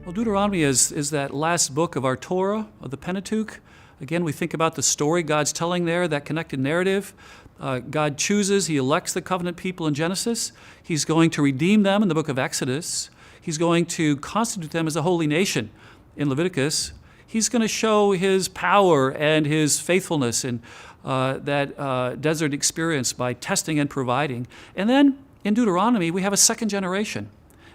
Well, Deuteronomy is that last book of our Torah, of the Pentateuch. Again, we think about the story God's telling there, that connected narrative. God chooses, he elects the covenant people in Genesis. He's going to redeem them in the book of Exodus. He's going to constitute them as a holy nation in Leviticus. He's going to show his power and his faithfulness in that desert experience by testing and providing. And then in Deuteronomy, we have a second generation.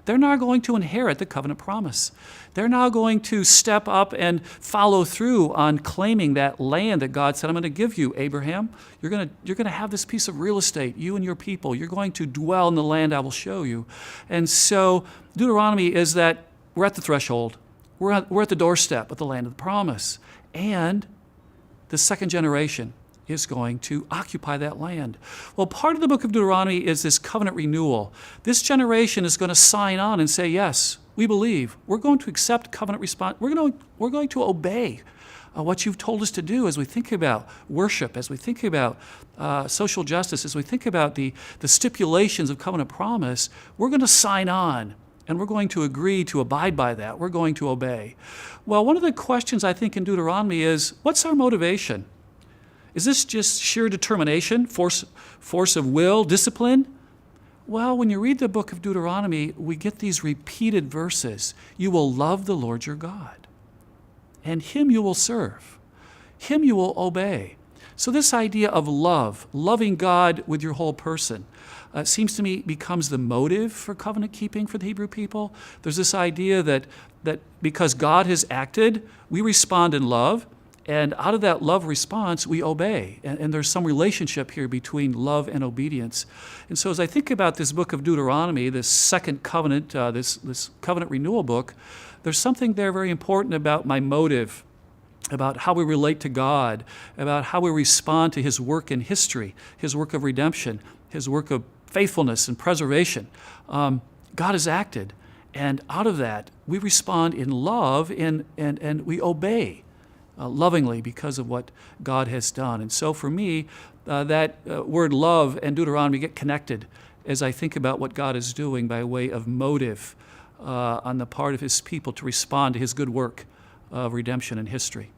They're now going to inherit the covenant promise. They're now going to step up and follow through on claiming that land that God said, I'm going to give you, Abraham. You're going to have this piece of real estate, you and your people. You're going to dwell in the land I will show you. And so Deuteronomy is that we're at the threshold. We're at the doorstep of the land of the promise. And the second generation is going to occupy that land. Well, part of the book of Deuteronomy is this covenant renewal. This generation is going to sign on and say, yes, we believe. We're going to accept covenant response. We're going to obey what you've told us to do as we think about worship, as we think about social justice, as we think about the stipulations of covenant promise. We're going to sign on, and we're going to agree to abide by that. We're going to obey. Well, one of the questions I think in Deuteronomy is, what's our motivation? Is this just sheer determination, force of will, discipline? Well, when you read the book of Deuteronomy, we get these repeated verses. You will love the Lord your God, and him you will serve. Him you will obey. So this idea of love, loving God with your whole person, seems to me becomes the motive for covenant keeping for the Hebrew people. There's this idea that because God has acted, we respond in love. And out of that love response, we obey. And there's some relationship here between love and obedience. And so as I think about this book of Deuteronomy, this second covenant, this covenant renewal book, there's something there very important about my motive, about how we relate to God, about how we respond to his work in history, his work of redemption, his work of faithfulness and preservation. God has acted. And out of that, we respond in love and we obey. Lovingly because of what God has done. And so for me, that word love and Deuteronomy get connected as I think about what God is doing by way of motive on the part of his people to respond to his good work of redemption in history.